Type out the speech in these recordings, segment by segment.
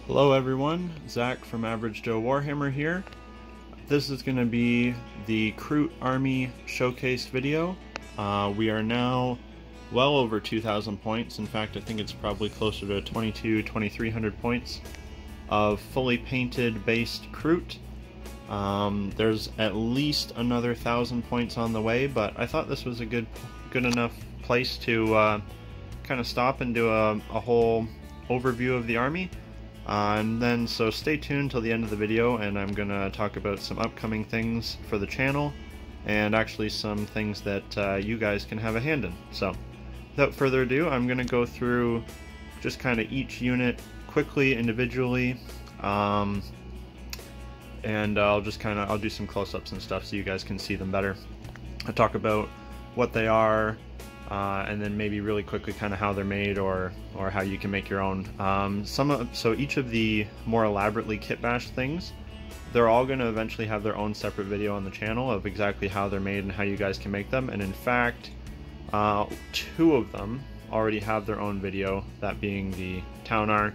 Hello everyone, Zach from Average Joe Warhammer here. This is going to be the Kroot Army Showcase video. We are now well over 2,000 points. In fact, I think it's probably closer to 2,300 points of fully painted based Kroot. There's at least another 1,000 points on the way, but I thought this was a good enough place to kind of stop and do a whole overview of the army. So stay tuned till the end of the video, and I'm gonna talk about some upcoming things for the channel and actually some things that you guys can have a hand in. So without further ado, I'm gonna go through just kind of each unit quickly individually, and I'll do some close-ups and stuff so you guys can see them better. I'll talk about what they are, and then maybe really quickly kind of how they're made or how you can make your own. So each of the more elaborately kit bashed things, they're all going to eventually have their own separate video on the channel of exactly how they're made and how you guys can make them. And in fact, 2 of them already have their own video, that being the Townar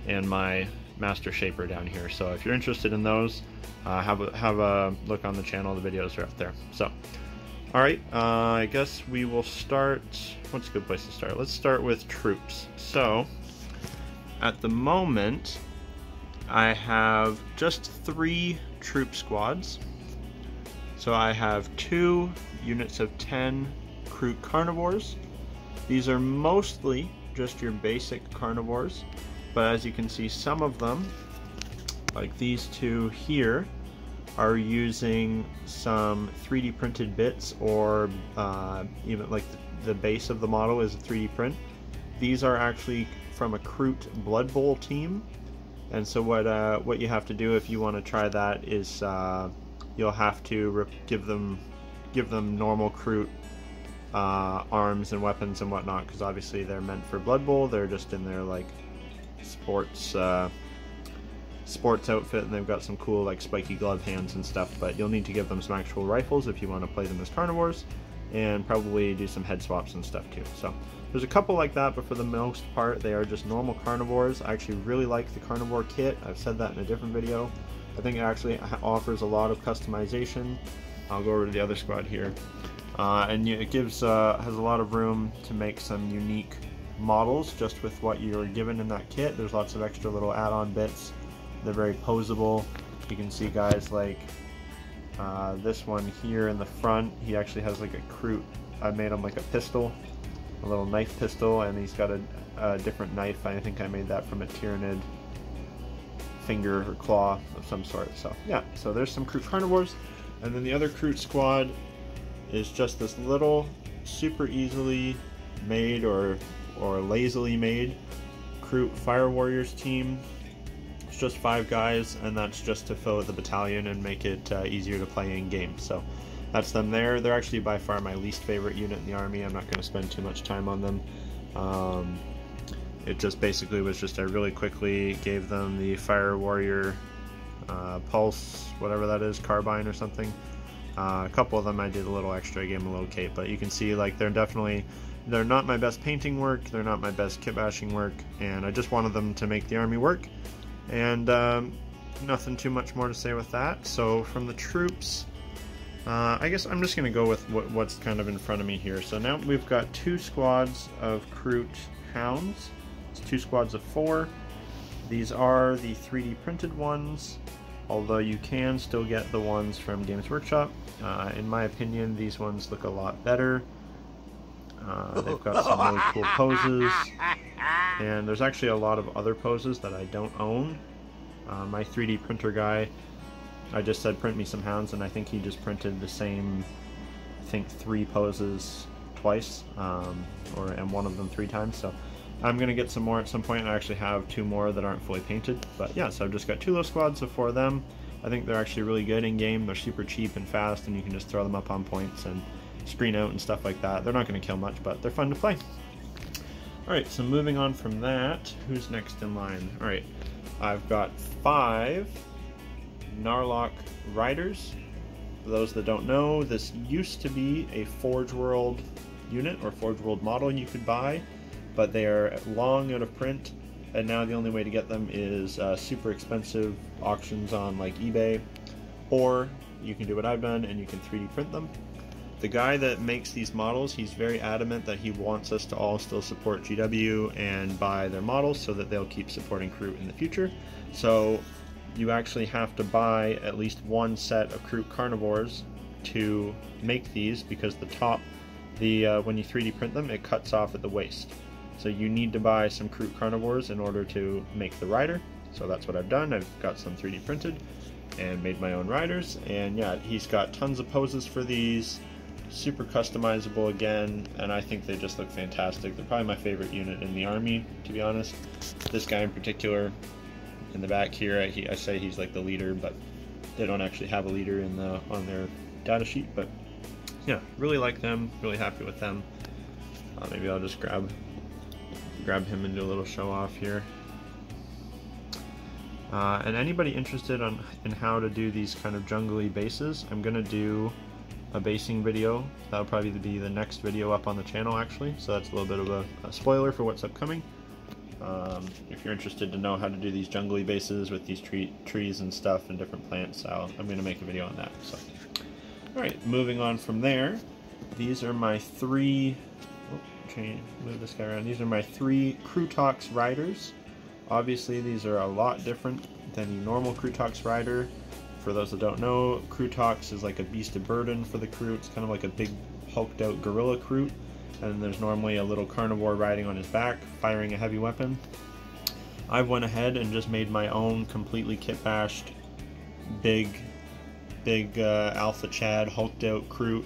and my Master Shaper down here. So if you're interested in those, have a look on the channel. The videos are up there. So alright, I guess we will start. What's a good place to start? Let's start with troops. So, at the moment, I have just 3 troop squads. So I have 2 units of 10 Kroot Carnivores. These are mostly just your basic Carnivores, but as you can see, some of them, like these 2 here, are using some 3D printed bits, or even like the base of the model is a 3D print. These are actually from a Kroot Blood Bowl team, and so what you have to do if you want to try that is you'll have to give them normal Kroot arms and weapons and whatnot, because obviously they're meant for Blood Bowl. They're just in their like sports outfit, and they've got some cool like spiky glove hands and stuff, but you'll need to give them some actual rifles if you want to play them as Carnivores, and probably do some head swaps and stuff too. So there's a couple like that, but for the most part they are just normal Carnivores. I actually really like the Carnivore kit. I've said that in a different video. I think it actually offers a lot of customization. I'll go over to the other squad here, and it gives has a lot of room to make some unique models just with what you're given in that kit. There's lots of extra little add-on bits. They're very posable. You can see guys like this one here in the front. He actually has like a Kroot. I made him like a pistol, a little knife pistol, and he's got a different knife. I think I made that from a Tyranid finger or claw of some sort. So yeah, so there's some Kroot Carnivores. And then the other Kroot squad is just this little super easily made or lazily made Kroot Fire Warriors team. Just 5 guys, and that's just to fill out the battalion and make it easier to play in game. So that's them there. They're actually by far my least favorite unit in the army. I'm not going to spend too much time on them. It just basically was just I really quickly gave them the Fire Warrior Pulse, whatever that is, carbine or something. A couple of them I did a little extra, I gave them a little cape, but you can see like they're not my best painting work, they're not my best kit bashing work, and I just wanted them to make the army work. And nothing too much more to say with that. So from the troops, I guess I'm just going to go with what's kind of in front of me here. So now we've got 2 squads of Kroot Hounds. It's 2 squads of 4. These are the 3D printed ones, although you can still get the ones from Games Workshop. In my opinion, these ones look a lot better. They've got some really cool poses, and there's actually a lot of other poses that I don't own. My 3D printer guy, I just said print me some hounds, and I think he just printed the same, I think 3 poses twice, and one of them 3 times. So I'm going to get some more at some point, and I actually have 2 more that aren't fully painted. But yeah, so I've just got 2 little squads of 4 of them. I think they're actually really good in game. They're super cheap and fast, and you can just throw them up on points and screen out and stuff like that. They're not going to kill much, but they're fun to play. Alright, so moving on from that, who's next in line? Alright, I've got 5 Gnarlock Riders. For those that don't know, this used to be a Forge World unit or Forge World model you could buy, but they are long out of print. and now the only way to get them is super expensive auctions on like eBay, or you can do what I've done and you can 3D print them. The guy that makes these models, he's very adamant that he wants us to all still support GW and buy their models so that they'll keep supporting Kroot in the future. So you actually have to buy at least one set of Kroot Carnivores to make these, because the top, when you 3D print them, it cuts off at the waist. So you need to buy some Kroot Carnivores in order to make the rider. So that's what I've done. I've got some 3D printed and made my own riders. And yeah, he's got tons of poses for these, super customizable again, and I think they just look fantastic. They're probably my favorite unit in the army, to be honest. This guy in particular, in the back here, I say he's like the leader, but they don't actually have a leader on their data sheet. But yeah, really like them, really happy with them. Maybe I'll just grab him and do a little show off here. And anybody interested in how to do these kind of jungly bases, I'm gonna do a basing video. That'll probably be the next video up on the channel, actually, so that's a little bit of a spoiler for what's upcoming. If you're interested to know how to do these jungly bases with these trees and stuff and different plants, I'm going to make a video on that. So, alright, moving on from there, these are my three, move this guy around, these are my three Krootox riders. Obviously these are a lot different than the normal Krootox rider. For those that don't know, Krootox is like a beast of burden for the Kroot. It's kind of like a big hulked out gorilla Kroot, and there's normally a little carnivore riding on his back, firing a heavy weapon. I went ahead and just made my own completely kit bashed, big Alpha Chad hulked out Kroot,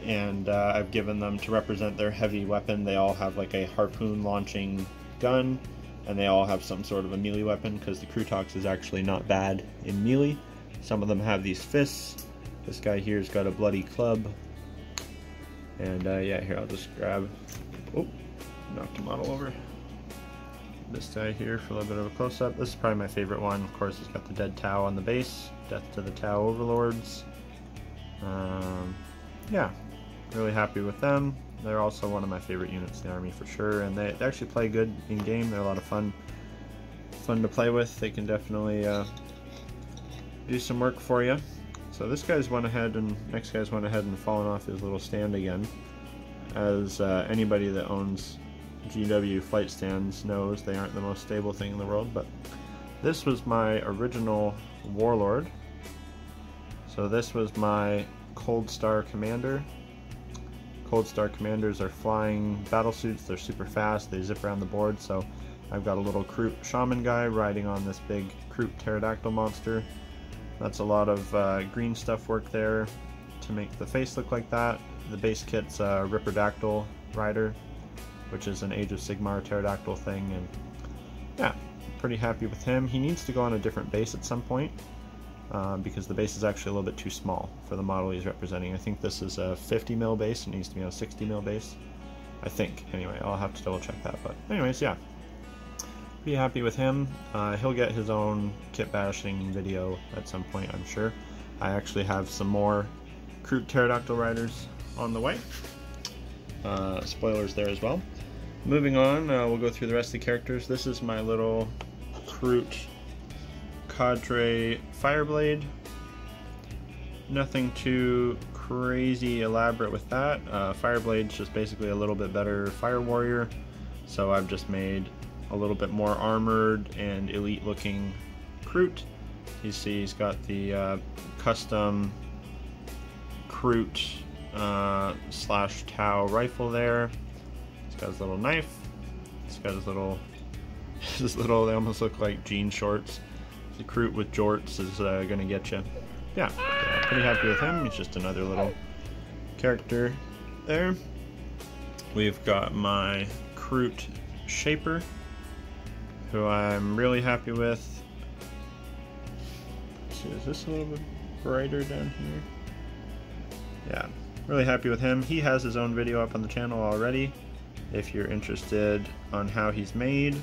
and I've given them, to represent their heavy weapon, they all have like a harpoon launching gun, and they all have some sort of a melee weapon, because the Krootox is actually not bad in melee. Some of them have these fists. This guy here's got a bloody club. And yeah, here I'll just grab, oh, knocked the model over. This guy here for a little bit of a close-up. This is probably my favorite one. Of course, he's got the dead Tau on the base. Death to the Tau Overlords. Yeah, really happy with them. They're also one of my favorite units in the army for sure, and they actually play good in game. They're a lot of fun to play with. They can definitely do some work for you. So this guy's went ahead, and next guy's went ahead and fallen off his little stand again. As anybody that owns GW flight stands knows, they aren't the most stable thing in the world. But this was my original Warlord. So this was my Cold Star Commander. Cold Star Commanders are flying battle suits. They're super fast. They zip around the board. So I've got a little Kroot Shaman guy riding on this big Kroot pterodactyl monster. That's a lot of green stuff work there to make the face look like that. The base kit's Ripperdactyl rider, which is an Age of Sigmar pterodactyl thing, and yeah, pretty happy with him. He needs to go on a different base at some point, because the base is actually a little bit too small for the model he's representing. I think this is a 50 mil base. It needs to be on a 60 mil base, I think. Anyway, I'll have to double check that. But anyways, yeah, be happy with him. He'll get his own kit bashing video at some point, I'm sure. I actually have some more Kroot pterodactyl riders on the way. Spoilers there as well. Moving on, we'll go through the rest of the characters. This is my little Kroot Cadre Fireblade. Nothing too crazy elaborate with that. Fireblade's just basically a little bit better fire warrior, so I've just made a little bit more armored and elite looking Kroot. You see he's got the custom Kroot slash Tau rifle there. He's got his little knife. He's got his little, they almost look like jean shorts. The Kroot with jorts is gonna get you. Yeah, pretty happy with him. He's just another little character there. We've got my Kroot Shaper, who I'm really happy with. Let's see, is this a little bit brighter down here? Yeah, really happy with him. He has his own video up on the channel already, if you're interested on how he's made.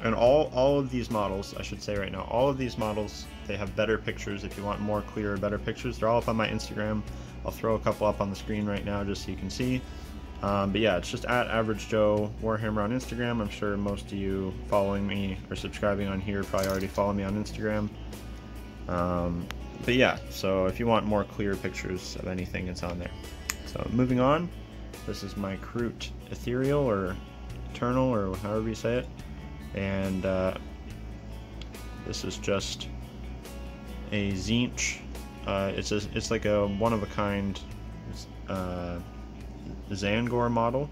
And all of these models, I should say right now, all of these models, they have better pictures. If you want more clearer, better pictures, they're all up on my Instagram. I'll throw a couple up on the screen right now just so you can see. But yeah, it's just at Average Joe Warhammer on Instagram. I'm sure most of you following me or subscribing on here probably already follow me on Instagram. But yeah, so if you want more clear pictures of anything, it's on there. So moving on, this is my Kroot Ethereal or Eternal or however you say it, and this is just a Tzeentch. It's like a one of a kind Zangor model,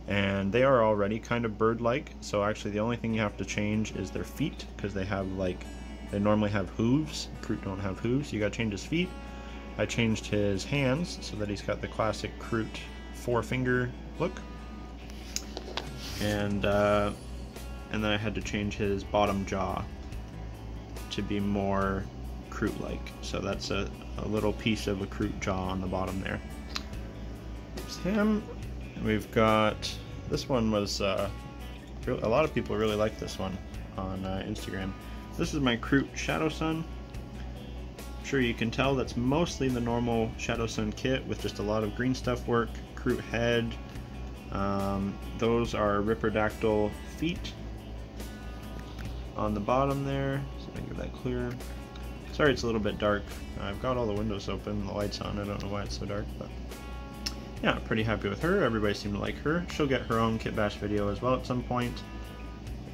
and they are already kind of bird-like. So actually, the only thing you have to change is their feet, because they have they normally have hooves. Kroot don't have hooves. You got to change his feet. I changed his hands so that he's got the classic Kroot four-finger look, and then I had to change his bottom jaw to be more Kroot-like. So that's a little piece of a Kroot jaw on the bottom there. There's him. We've got, this one was, a lot of people really like this one on Instagram. This is my Kroot Shadow Sun. I'm sure you can tell that's mostly the normal Shadow Sun kit with just a lot of green stuff work, Kroot head. Those are Ripperdactyl feet on the bottom there, so I can get that clear. Sorry it's a little bit dark. I've got all the windows open, the lights on. I don't know why it's so dark, but yeah, pretty happy with her. Everybody seemed to like her. She'll get her own kit bash video as well at some point.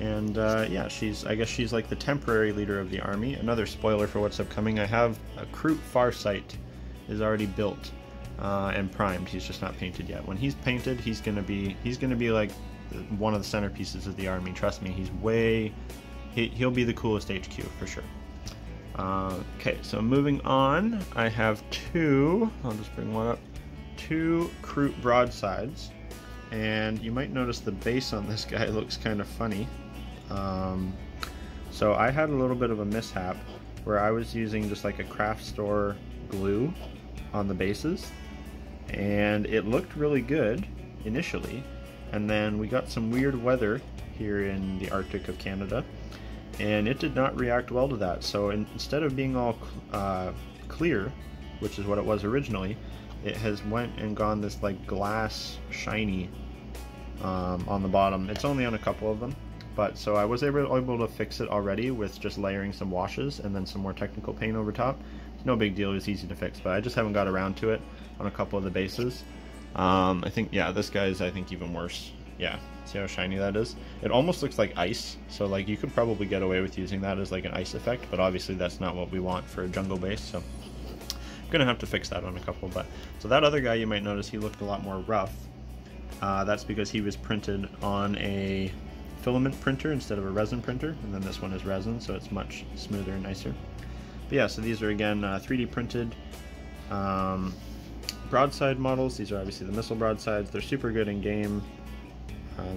And yeah, I guess she's like the temporary leader of the army. Another spoiler for what's upcoming, I have a Kroot Farsight is already built and primed. He's just not painted yet. When he's painted, he's gonna be like one of the centerpieces of the army. Trust me, he'll be the coolest HQ for sure. Okay, so moving on, I have I'll just bring one up, two Kroot broadsides, and you might notice the base on this guy looks kind of funny. So I had a little bit of a mishap where I was using just like a craft store glue on the bases, and it looked really good initially, and then we got some weird weather here in the Arctic of Canada, and it did not react well to that. So instead of being all clear, which is what it was originally, it has went and gone this like glass shiny on the bottom. It's only on a couple of them, but so I was able to fix it already with just layering some washes and then some more technical paint over top. It's no big deal, it's easy to fix, but I just haven't got around to it on a couple of the bases. I think, yeah, this guy's I think even worse. Yeah, see how shiny that is? It almost looks like ice, so like you could probably get away with using that as like an ice effect, but obviously that's not what we want for a jungle base, so I'm gonna have to fix that on a couple. But so that other guy, you might notice he looked a lot more rough. That's because he was printed on a filament printer instead of a resin printer, and then this one is resin, so it's much smoother and nicer. But yeah, so these are again 3D printed broadside models. These are obviously the missile broadsides. They're super good in game.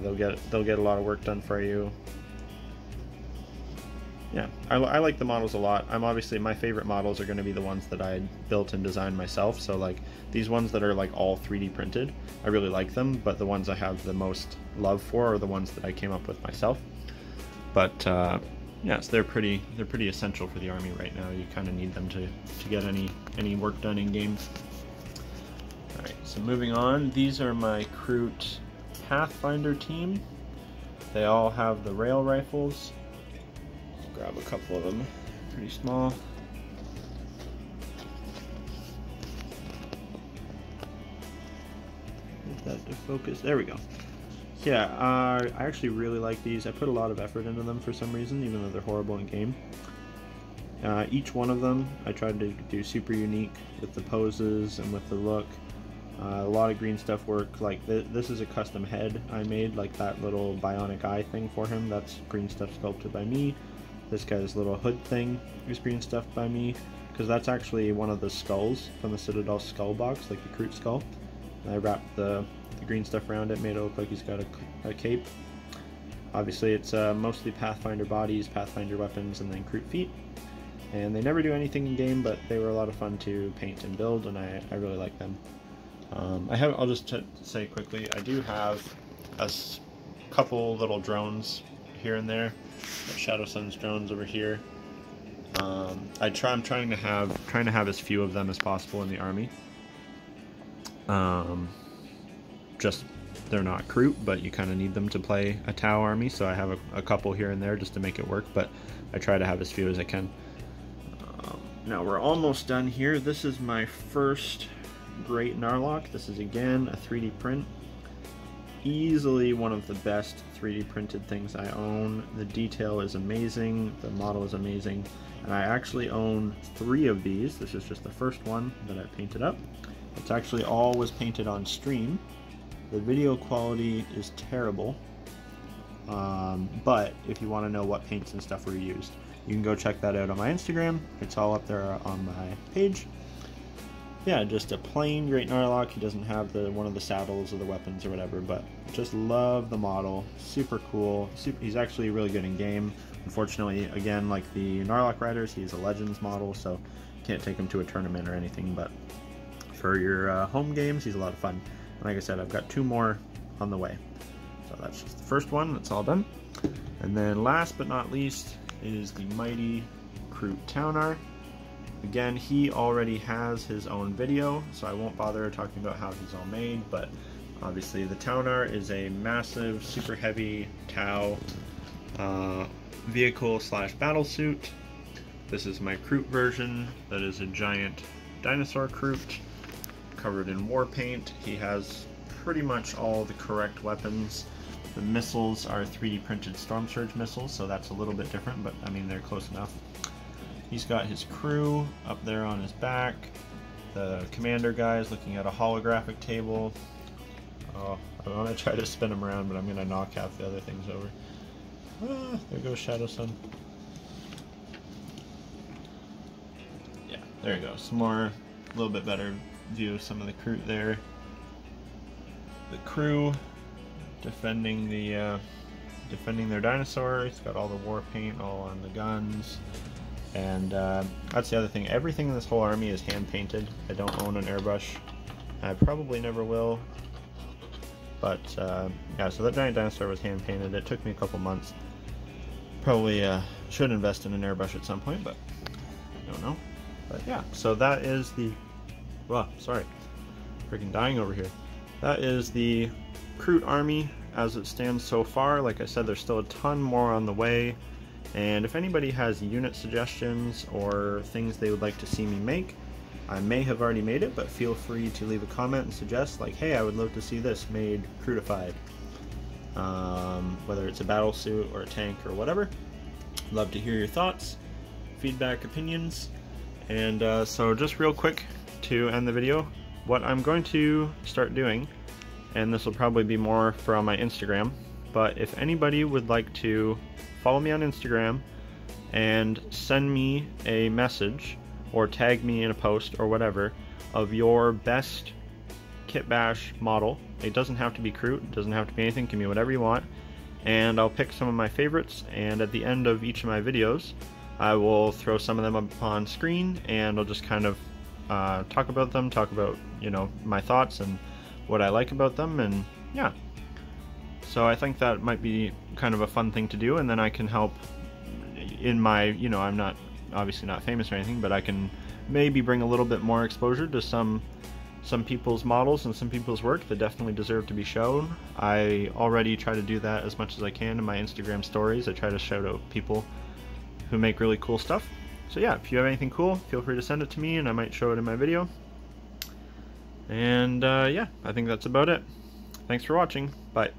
They'll get a lot of work done for you. Yeah, I like the models a lot. Obviously my favorite models are going to be the ones that I built and designed myself. So like these ones that are like all 3D printed, I really like them. But the ones I have the most love for are the ones that I came up with myself. But yes, they're pretty essential for the army right now. You kind of need them to get any work done in game. All right, so moving on, these are my Kroot Pathfinder team. They all have the rail rifles. Grab a couple of them, pretty small. Get that to focus, there we go. Yeah, I actually really like these. I put a lot of effort into them for some reason, even though they're horrible in game. Each one of them I tried to do super unique with the poses and with the look. A lot of green stuff work. Like this is a custom head I made, like that little bionic eye thing for him. That's green stuff sculpted by me. This guy's little hood thing is green stuff by me, because that's actually one of the skulls from the Citadel skull box, like the Kroot skull. And I wrapped the green stuff around it, made it look like he's got a cape. Obviously it's mostly Pathfinder bodies, Pathfinder weapons, and then Kroot feet. And they never do anything in game, but they were a lot of fun to paint and build, and I really like them. I'll just say quickly, I do have a couple little drones here and there. Shadow Sun's drones over here. I'm trying to have as few of them as possible in the army. just they're not Kroot, but you kind of need them to play a Tau army, so I have a couple here and there just to make it work, but I try to have as few as I can. Now we're almost done here. This is my first great Gnarlock. This is again a 3D print. Easily one of the best 3D printed things I own. The detail is amazing, the model is amazing, and I actually own 3 of these. This is just the first one that I painted up. It's actually all was painted on stream. The video quality is terrible, but if you want to know what paints and stuff were used, you can go check that out on my Instagram. It's all up there on my page. Yeah, just a plain great Gnarlock. He doesn't have one of the saddles or the weapons or whatever, but just love the model. Super cool. He's actually really good in game. Unfortunately, again, like the Gnarlock Riders, he's a Legends model, so can't take him to a tournament or anything, but for your home games, he's a lot of fun. And like I said, I've got 2 more on the way. So that's just the first one. That's all done. And then last but not least is the mighty Kroot Taunar. Again, he already has his own video, so I won't bother talking about how he's all made, but obviously the Taunar is a massive, super heavy Tau vehicle slash battle suit. This is my Kroot version. That is a giant dinosaur Kroot covered in war paint. He has pretty much all the correct weapons. The missiles are 3D printed Storm Surge missiles, so that's a little bit different, but I mean they're close enough. He's got his crew up there on his back. The commander guy is looking at a holographic table. Oh, I want to try to spin him around, but I'm going to knock half the other things over. Ah, there goes Shadow Sun. Yeah, there you go. Some more, a little bit better view of some of the Kroot there. The crew defending their dinosaur. He's got all the war paint all on the guns. And that's the other thing. Everything in this whole army is hand painted. I don't own an airbrush. I probably never will. But yeah, so that giant dinosaur was hand painted. It took me a couple months. Probably should invest in an airbrush at some point, but I don't know. But yeah, so that is the... Well, sorry. Freaking dying over here. That is the Kroot army as it stands so far. Like I said, there's still a ton more on the way. And if anybody has unit suggestions or things they would like to see me make, I may have already made it, but feel free to leave a comment and suggest, like, hey, I would love to see this made Krootified. Whether it's a battle suit or a tank or whatever. Love to hear your thoughts, feedback, opinions. And so just real quick to end the video, what I'm going to start doing, and this will probably be more from my Instagram, but if anybody would like to follow me on Instagram and send me a message or tag me in a post or whatever of your best Kit Bash model. It doesn't have to be Kroot, it doesn't have to be anything, it can be whatever you want, and I'll pick some of my favorites, and at the end of each of my videos I will throw some of them up on screen and I'll just kind of talk about them, talk about, you know, my thoughts and what I like about them, and yeah. So I think that might be kind of a fun thing to do, and then I can help in my, you know, I'm not, obviously not famous or anything, but I can maybe bring a little bit more exposure to some people's models and some people's work that definitely deserve to be shown. I already try to do that as much as I can in my Instagram stories. I try to shout out people who make really cool stuff. So yeah, if you have anything cool, feel free to send it to me and I might show it in my video. And yeah, I think that's about it. Thanks for watching. Bye.